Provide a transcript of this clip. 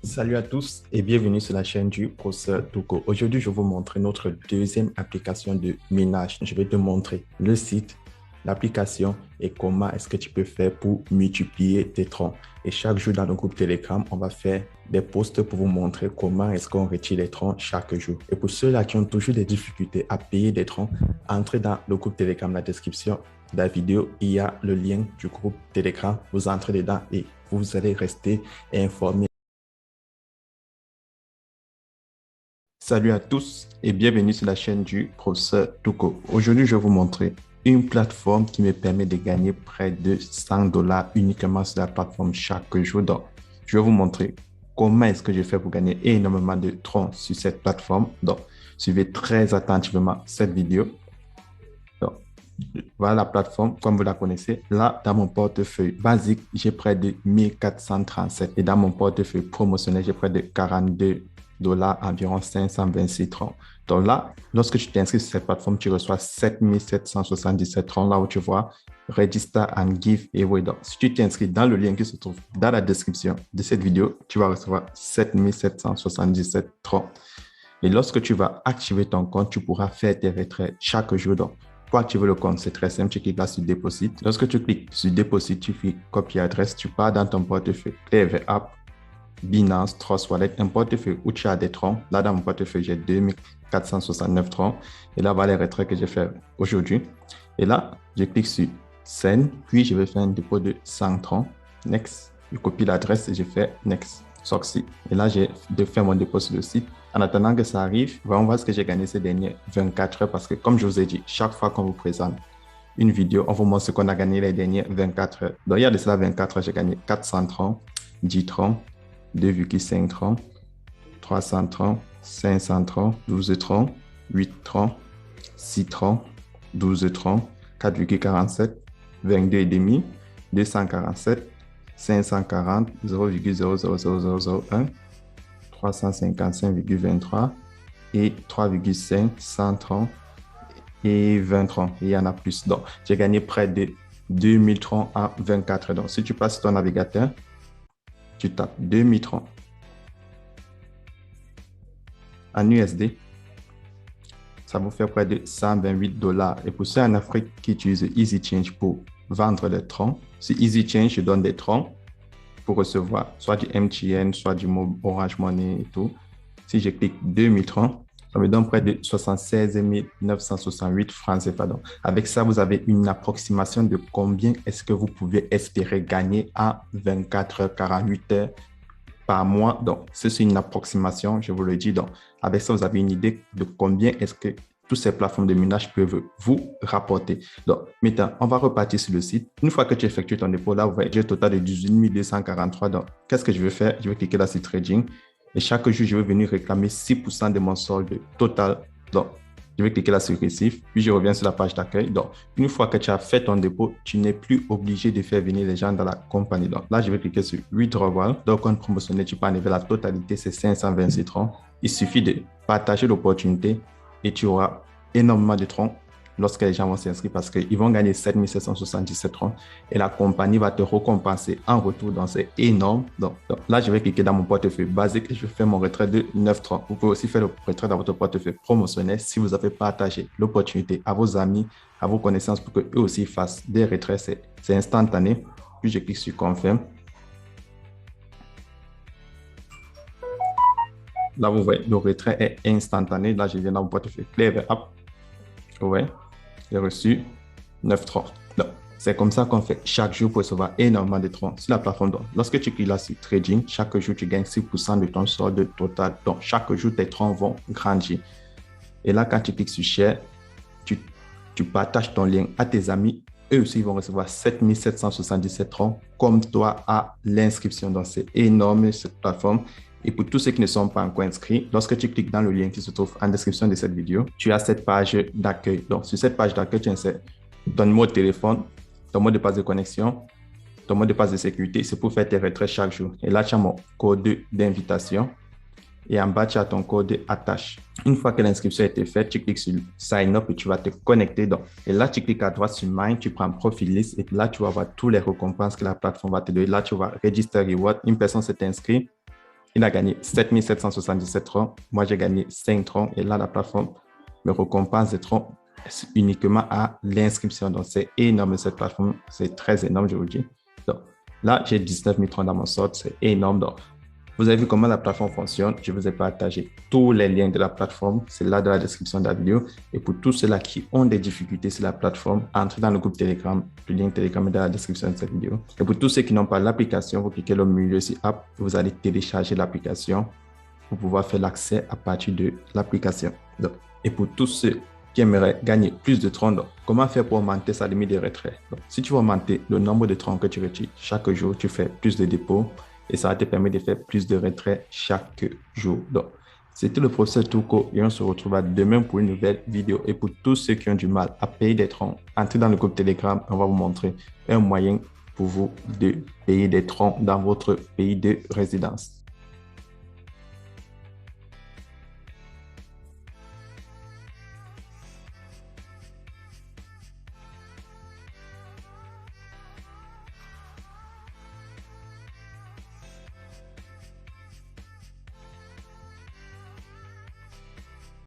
Salut à tous et bienvenue sur la chaîne du professeur Touko. Aujourd'hui, je vais vous montrer notre deuxième application de minage. Je vais te montrer le site, l'application et comment est-ce que tu peux faire pour multiplier tes troncs. Et chaque jour dans le groupe Telegram, on va faire des posts pour vous montrer comment est-ce qu'on retire les troncs chaque jour. Et pour ceux-là qui ont toujours des difficultés à payer des troncs, entrez dans le groupe Telegram, la description de la vidéo, il y a le lien du groupe Telegram. Vous entrez dedans et vous allez rester informé. Salut à tous et bienvenue sur la chaîne du professeur Touko. Aujourd'hui, je vais vous montrer une plateforme qui me permet de gagner près de 100 dollars uniquement sur la plateforme chaque jour. Donc, je vais vous montrer comment est-ce que je fais pour gagner énormément de troncs sur cette plateforme. Donc, suivez très attentivement cette vidéo. Donc, voilà la plateforme comme vous la connaissez. Là, dans mon portefeuille basique, j'ai près de 1437 et dans mon portefeuille promotionnel, j'ai près de 42 dollars, environ 526 troncs. Donc là, lorsque tu t'inscris sur cette plateforme, tu reçois 7777 troncs, là où tu vois Register and Give Away. Donc, si tu t'inscris dans le lien qui se trouve dans la description de cette vidéo, tu vas recevoir 7777 troncs. Et lorsque tu vas activer ton compte, tu pourras faire tes retraits chaque jour. Donc, pour activer le compte, c'est très simple. Tu cliques là sur Deposit. Lorsque tu cliques sur Deposit, tu fais copier adresse. Tu pars dans ton portefeuille Clever App, Binance, Trust Wallet, un portefeuille où tu as des troncs. Là, dans mon portefeuille, j'ai 2469 troncs. Et là, voilà les retraits que j'ai fait aujourd'hui. Et là, je clique sur Send. Puis, je vais faire un dépôt de 100 troncs. Next. Je copie l'adresse et je fais Next. Succès. Et là, j'ai fait mon dépôt sur le site. En attendant que ça arrive, on va voir ce que j'ai gagné ces dernières 24 heures parce que, comme je vous ai dit, chaque fois qu'on vous présente une vidéo, on vous montre ce qu'on a gagné les dernières 24 heures. Donc, il y a de cela 24 heures, j'ai gagné 400 troncs, 10 troncs, 2,5 troncs, 300 troncs, 500 troncs, 12 troncs, 8 troncs, 6 troncs, 12 troncs, 4,47, 22,5, 247, 540, 0,00001, 355,23 et 3,5, 100 troncs et 20 troncs. Et il y en a plus. Donc, j'ai gagné près de 2000 troncs en 24 heures. Donc, si tu passes sur ton navigateur, tu tapes 2000 troncs en USD, ça vous fait près de 128 dollars. Et pour ceux en Afrique qui utilisent EasyChange pour vendre des troncs, si EasyChange donne des troncs pour recevoir soit du MTN, soit du Orange Money et tout, si je clique 2000 troncs, ça me donne près de 76 968 francs CFA. Donc, avec ça, vous avez une approximation de combien est-ce que vous pouvez espérer gagner en 24 heures, 48 heures par mois. Donc, c'est une approximation, je vous le dis. Donc, avec ça, vous avez une idée de combien est-ce que toutes ces plateformes de minage peuvent vous rapporter. Donc, maintenant, on va repartir sur le site. Une fois que tu effectues ton dépôt, là, vous voyez, j'ai un total de 18 243. Donc, qu'est-ce que je vais faire? Je vais cliquer là sur Trading. Et chaque jour, je vais venir réclamer 6% de mon solde total. Donc, je vais cliquer là sur Receive, puis je reviens sur la page d'accueil. Donc, une fois que tu as fait ton dépôt, tu n'es plus obligé de faire venir les gens dans la compagnie. Donc, là, je vais cliquer sur Withdrawal. Donc, compte promotionnel, tu peux enlever la totalité, c'est 526 troncs. Il suffit de partager l'opportunité et tu auras énormément de troncs lorsque les gens vont s'inscrire parce qu'ils vont gagner 7777 troncs et la compagnie va te récompenser en retour. Donc, c'est énorme. Donc, là, je vais cliquer dans mon portefeuille basique et je vais faire mon retrait de 9 troncs. Vous pouvez aussi faire le retrait dans votre portefeuille promotionnel si vous avez partagé l'opportunité à vos amis, à vos connaissances pour qu'eux aussi fassent des retraits. C'est instantané. Puis, je clique sur Confirm. Là, vous voyez, le retrait est instantané. Là, je viens dans mon portefeuille Clever App. Ouais, j'ai reçu 9 troncs. Donc, c'est comme ça qu'on fait chaque jour pour recevoir énormément de troncs sur la plateforme. Donc, lorsque tu cliques là sur Trading, chaque jour, tu gagnes 6% de ton solde total. Donc, chaque jour, tes troncs vont grandir. Et là, quand tu cliques sur Share, tu partages ton lien à tes amis. Eux aussi, ils vont recevoir 7777 troncs comme toi à l'inscription. Donc, c'est énorme cette plateforme. Et pour tous ceux qui ne sont pas encore inscrits, lorsque tu cliques dans le lien qui se trouve en description de cette vidéo, tu as cette page d'accueil. Donc, sur cette page d'accueil, tu insères ton numéro de téléphone, ton mot de passe de connexion, ton mot de passe de sécurité. C'est pour faire tes retraits chaque jour. Et là, tu as mon code d'invitation. Et en bas, tu as ton code attache. Une fois que l'inscription a été faite, tu cliques sur Sign Up et tu vas te connecter. Donc, et là, tu cliques à droite sur Mine, tu prends Profil List et là, tu vas voir toutes les récompenses que la plateforme va te donner. Là, tu vas Register Reward. Une personne s'est inscrite. il a gagné 7777 troncs. Moi, j'ai gagné 5 troncs. Et là, la plateforme me récompense des troncs uniquement à l'inscription. Donc, c'est énorme cette plateforme. C'est très énorme, je vous dis. Donc, là, j'ai 19 000 troncs dans mon sort. C'est énorme. Donc, vous avez vu comment la plateforme fonctionne. Je vous ai partagé tous les liens de la plateforme. C'est là dans la description de la vidéo. Et pour tous ceux-là qui ont des difficultés sur la plateforme, entrez dans le groupe Telegram. Le lien Telegram est dans la description de cette vidéo. Et pour tous ceux qui n'ont pas l'application, vous cliquez au milieu sur App. Vous allez télécharger l'application pour pouvoir faire l'accès à partir de l'application. Et pour tous ceux qui aimeraient gagner plus de troncs, donc, comment faire pour augmenter sa limite de retrait? Donc, si tu veux augmenter le nombre de troncs que tu retires chaque jour, tu fais plus de dépôts. Et ça va te permettre de faire plus de retraits chaque jour. Donc, c'était le professeur Touko et on se retrouvera demain pour une nouvelle vidéo. Et pour tous ceux qui ont du mal à payer des troncs, entrez dans le groupe Telegram. On va vous montrer un moyen pour vous de payer des troncs dans votre pays de résidence.